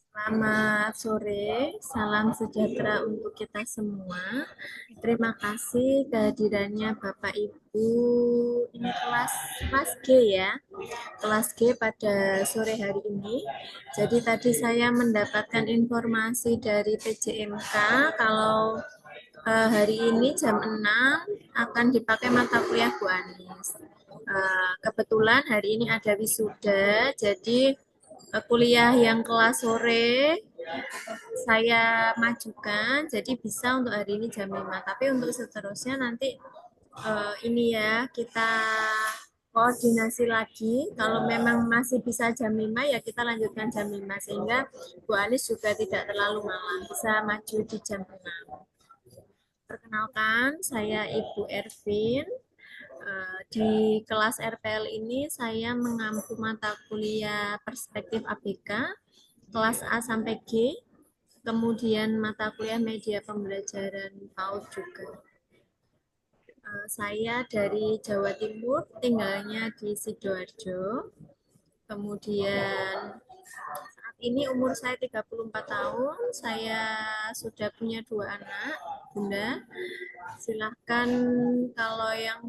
Selamat sore, salam sejahtera untuk kita semua. Terima kasih kehadirannya Bapak Ibu. Ini kelas G ya, kelas G pada sore hari ini. Jadi tadi saya mendapatkan informasi dari PJMK kalau hari ini jam 6 akan dipakai mata kuliah Bu Anis. Kebetulan hari ini ada wisuda, jadi kuliah yang kelas sore saya majukan, jadi bisa untuk hari ini jam 5. Tapi untuk seterusnya nanti ini ya, kita koordinasi lagi. Kalau memang masih bisa jam 5 ya kita lanjutkan jam 5 sehingga Bu Anis juga tidak terlalu malam, bisa maju di jam 6. Perkenalkan, saya Ibu Ervin. Di kelas RPL ini saya mengampu mata kuliah Perspektif ABK, kelas A sampai G, kemudian mata kuliah Media Pembelajaran PAUD juga. Saya dari Jawa Timur, tinggalnya di Sidoarjo. Kemudian saat ini umur saya 34 tahun, saya sudah punya 2 anak, Bunda. Silahkan kalau yang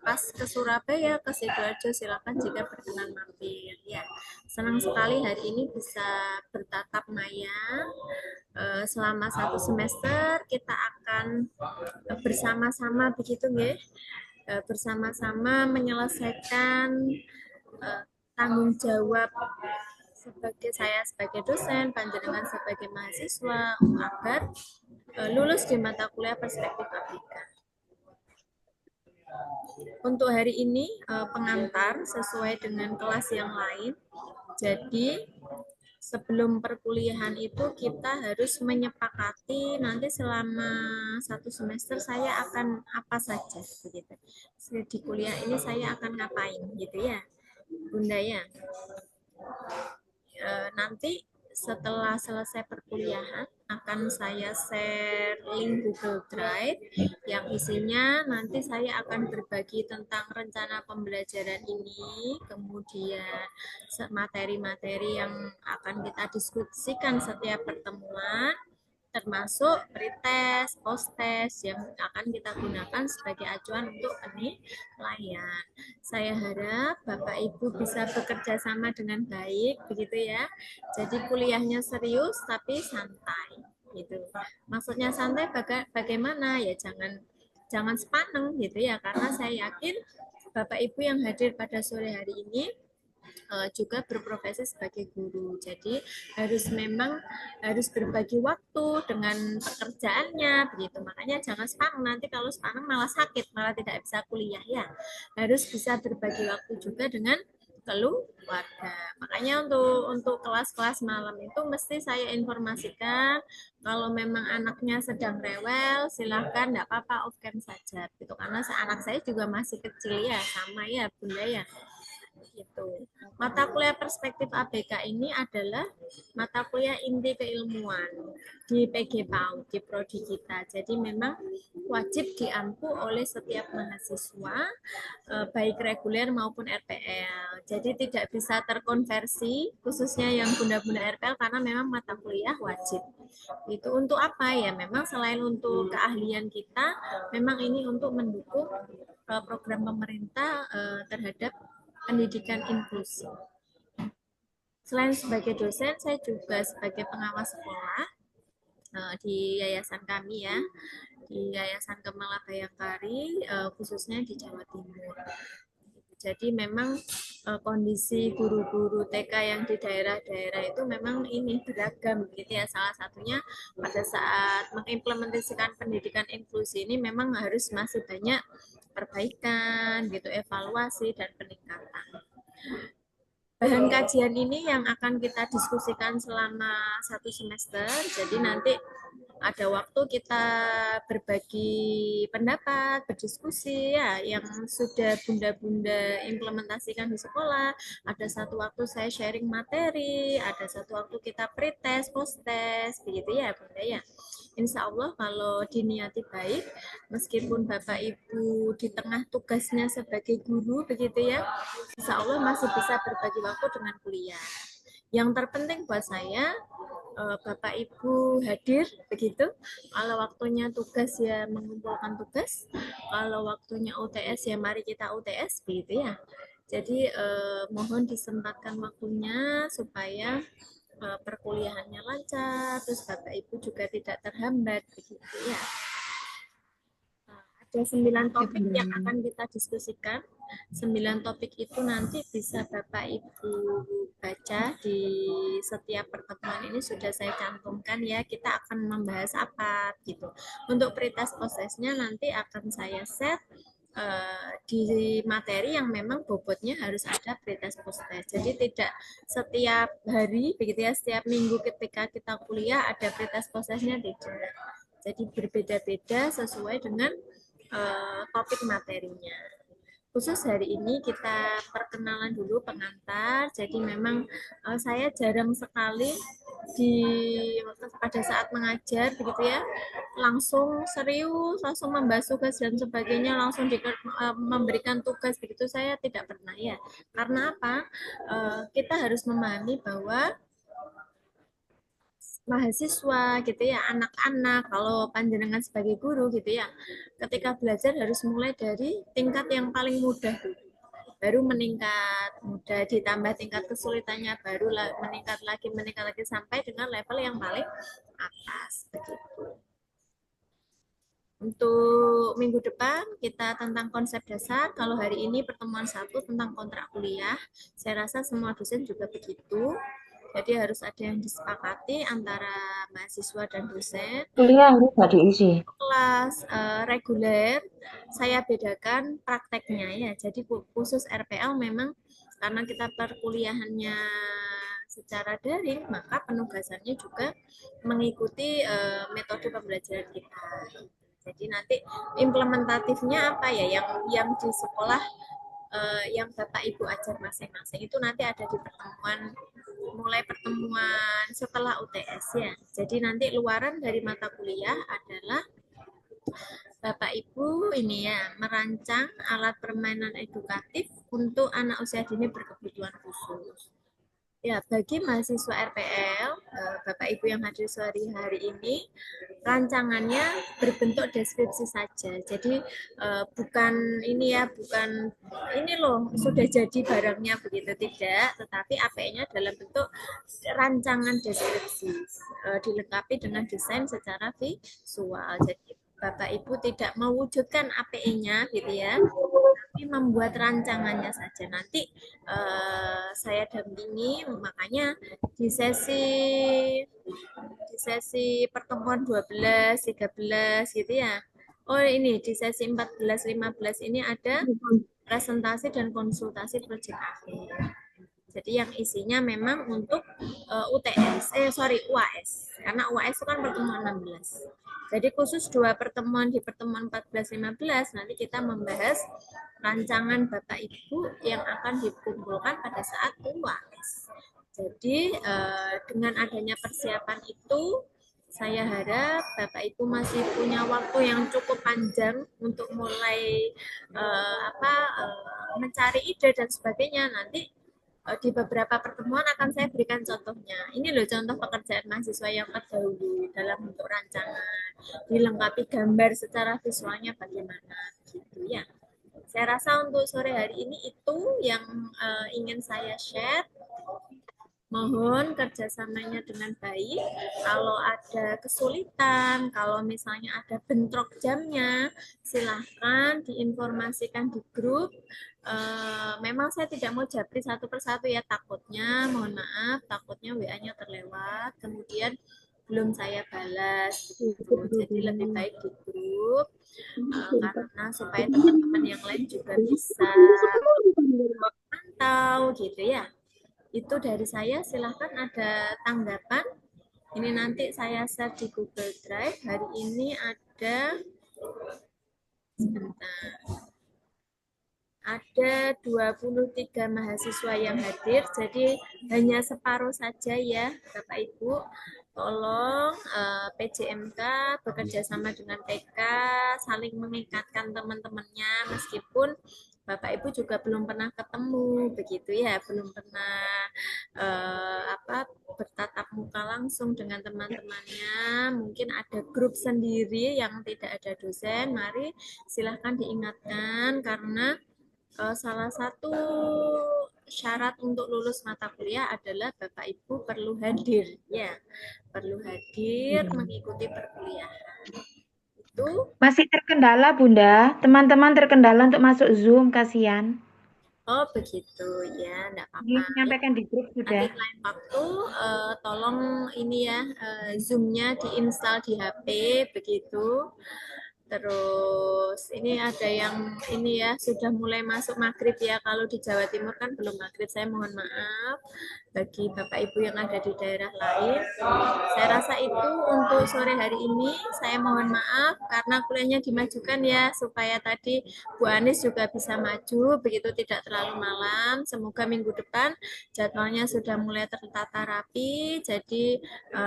pas ke Surabaya, ke Sidoarjo, silahkan jika berkenan mampir. Ya, senang sekali hari ini bisa bertatap maya. Selama 1 semester kita akan bersama-sama begitu nggih, bersama-sama menyelesaikan tanggung jawab sebagai saya sebagai dosen, panjenengan sebagai mahasiswa agar lulus di mata kuliah Perspektif ABK. Untuk hari ini pengantar sesuai dengan kelas yang lain. Jadi sebelum perkuliahan itu kita harus menyepakati nanti selama 1 semester saya akan apa saja begitu. Di kuliah ini saya akan ngapain gitu ya, Bunda ya. Nanti setelah selesai perkuliahan akan saya share link Google Drive yang isinya nanti saya akan berbagi tentang rencana pembelajaran ini, kemudian materi-materi yang akan kita diskusikan setiap pertemuan, termasuk pretest, post-test yang akan kita gunakan sebagai acuan untuk penilaian. Saya harap Bapak Ibu bisa bekerja sama dengan baik, begitu ya. Jadi kuliahnya serius tapi santai, gitu. Maksudnya santai bagaimana ya? Jangan sepaneng gitu ya, karena saya yakin Bapak Ibu yang hadir pada sore hari ini juga berprofesi sebagai guru. Jadi harus berbagi waktu dengan pekerjaannya begitu. Makanya jangan sepaneng, nanti kalau sepaneng malah sakit, malah tidak bisa kuliah ya. Harus bisa berbagi waktu juga dengan keluarga. Makanya untuk kelas-kelas malam itu mesti saya informasikan kalau memang anaknya sedang rewel, silahkan tidak apa-apa off cam saja gitu, karena anak saya juga masih kecil ya, sama ya Bunda ya gitu. Mata kuliah Perspektif ABK ini adalah mata kuliah inti keilmuan di PG PAUD, di prodi kita. Jadi memang wajib diampu oleh setiap mahasiswa, baik reguler maupun RPL. Jadi tidak bisa terkonversi, khususnya yang bunda-bunda RPL, karena memang mata kuliah wajib. Itu untuk apa ya? Memang selain untuk keahlian kita, memang ini untuk mendukung program pemerintah terhadap pendidikan inklusi. Selain sebagai dosen, saya juga sebagai pengawas sekolah di yayasan kami ya, di Yayasan Kemala Bayangkari, khususnya di Jawa Timur. Jadi memang kondisi guru-guru TK yang di daerah-daerah itu memang ini beragam gitu ya. Salah satunya pada saat mengimplementasikan pendidikan inklusi ini memang harus masih banyak perbaikan gitu, evaluasi dan peningkatan. Bahan kajian ini yang akan kita diskusikan selama 1 semester. Jadi nanti ada waktu kita berbagi pendapat, berdiskusi ya, yang sudah bunda-bunda implementasikan di sekolah. Ada satu waktu saya sharing materi, ada satu waktu kita pretest, post-test, begitu ya Bunda ya. Insya Allah kalau diniati baik, meskipun Bapak Ibu di tengah tugasnya sebagai guru begitu ya, Insya Allah masih bisa berbagi waktu dengan kuliah. Yang terpenting buat saya, Bapak Ibu hadir begitu. Kalau waktunya tugas ya mengumpulkan tugas. Kalau waktunya UTS ya mari kita UTS begitu ya. Jadi mohon disempatkan waktunya supaya perkuliahannya lancar, terus Bapak Ibu juga tidak terhambat begitu ya. Ada 9 topik yang akan kita diskusikan. 9 topik itu nanti bisa Bapak Ibu baca di setiap pertemuan ini sudah saya cantumkan ya. Kita akan membahas apa gitu. Untuk pretest prosesnya nanti akan saya set di materi yang memang bobotnya harus ada pretest post-test. Jadi tidak setiap hari begitu ya, setiap minggu ketika kita kuliah ada pretest post-testnya tidak. Jadi berbeda-beda sesuai dengan topik materinya. Khusus hari ini kita perkenalan dulu pengantar. Jadi memang saya jarang sekali di pada saat mengajar begitu ya langsung serius langsung membahas tugas dan sebagainya langsung memberikan tugas begitu saya tidak pernah ya karena apa kita harus memahami bahwa mahasiswa gitu ya, anak-anak kalau panjenengan sebagai guru gitu ya, ketika belajar harus mulai dari tingkat yang paling mudah dulu. Baru meningkat mudah ditambah tingkat kesulitannya baru meningkat lagi sampai dengan level yang paling atas begitu. Untuk minggu depan kita tentang konsep dasar. Kalau hari ini pertemuan 1 tentang kontrak kuliah, saya rasa semua dosen juga begitu. Jadi harus ada yang disepakati antara mahasiswa dan dosen. Kuliah harus gak diisi. Kelas reguler saya bedakan prakteknya ya. Jadi khusus RPL memang karena kita perkuliahannya secara daring, maka penugasannya juga mengikuti metode pembelajaran kita. Jadi nanti implementatifnya apa ya yang di sekolah yang Bapak Ibu ajar masing-masing itu nanti ada di pertemuan setelah UTS ya. Jadi nanti luaran dari mata kuliah adalah Bapak Ibu ini ya merancang alat permainan edukatif untuk anak usia dini berkebutuhan khusus. Ya, bagi mahasiswa RPL, Bapak Ibu yang hadir sore hari ini, rancangannya berbentuk deskripsi saja. Jadi bukan ini ya, bukan ini loh sudah jadi barangnya begitu tidak, tetapi AP-nya dalam bentuk rancangan deskripsi, dilengkapi dengan desain secara visual. Jadi Bapak Ibu tidak mewujudkan APE-nya gitu ya, tapi membuat rancangannya saja. Nanti saya dampingi, makanya di sesi pertemuan 12, 13 gitu ya. Oh ini di sesi 14, 15 ini ada presentasi dan konsultasi proyek akhir. Jadi yang isinya memang untuk UAS. Karena UAS itu kan pertemuan 16. Jadi khusus 2 pertemuan di pertemuan 14-15 nanti kita membahas rancangan Bapak Ibu yang akan dikumpulkan pada saat UAS. Jadi dengan adanya persiapan itu saya harap Bapak Ibu masih punya waktu yang cukup panjang untuk mulai mencari ide dan sebagainya. Nanti di beberapa pertemuan akan saya berikan contohnya. Ini loh contoh pekerjaan mahasiswa yang terdahulu dalam bentuk rancangan, dilengkapi gambar secara visualnya bagaimana gitu ya. Saya rasa untuk sore hari ini itu yang ingin saya share. Mohon kerjasamanya dengan baik. Kalau ada kesulitan, kalau misalnya ada bentrok jamnya, silahkan diinformasikan di grup. Memang saya tidak mau japri satu persatu ya, takutnya, mohon maaf, takutnya WA-nya terlewat, kemudian belum saya balas. Jadi lebih baik di grup, karena supaya teman-teman yang lain juga bisa mantau gitu ya. Itu dari saya, silahkan ada tanggapan. Ini nanti saya share di Google Drive. Hari ini ada, sebentar, ada 23 mahasiswa yang hadir, jadi hanya separuh saja ya Bapak Ibu. Tolong PJMK bekerja sama dengan PK, saling mengikatkan teman-temannya, meskipun Bapak Ibu juga belum pernah ketemu, begitu ya, belum pernah bertatap muka langsung dengan teman-temannya. Mungkin ada grup sendiri yang tidak ada dosen. Mari silahkan diingatkan, karena salah satu syarat untuk lulus mata kuliah adalah Bapak Ibu perlu hadir, ya, perlu hadir mengikuti perkuliahan. Itu. Masih terkendala, Bunda. Teman-teman terkendala untuk masuk Zoom, kasihan. Oh begitu ya, enggak Ini apa-apa. menyampaikan di grup Nanti sudah. lain waktu tolong ini ya, Zoom-nya diinstal di HP begitu. Terus ini ada yang ini ya, sudah mulai masuk maghrib ya. Kalau di Jawa Timur kan belum maghrib. Saya mohon maaf bagi Bapak Ibu yang ada di daerah lain. Saya rasa itu untuk sore hari ini. Saya mohon maaf karena kuliahnya dimajukan ya, supaya tadi Bu Anis juga bisa maju begitu, tidak terlalu malam. Semoga minggu depan jadwalnya sudah mulai tertata rapi. Jadi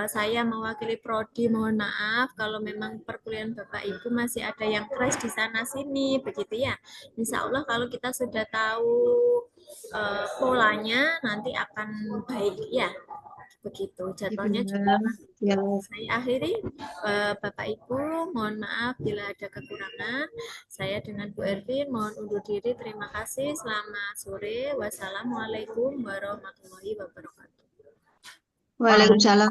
saya mewakili prodi mohon maaf kalau memang perkuliahan Bapak Ibu masih ada yang crash di sana sini begitu ya. Insya Allah kalau kita sudah tahu polanya nanti akan baik ya. Begitu Ya, jadwalnya juga. Bunda. Ya. Saya akhiri, Bapak Ibu, mohon maaf bila ada kekurangan. Saya dengan Bu Ervin mohon undur diri. Terima kasih. Selamat sore. Wassalamualaikum warahmatullahi wabarakatuh. Waalaikumsalam.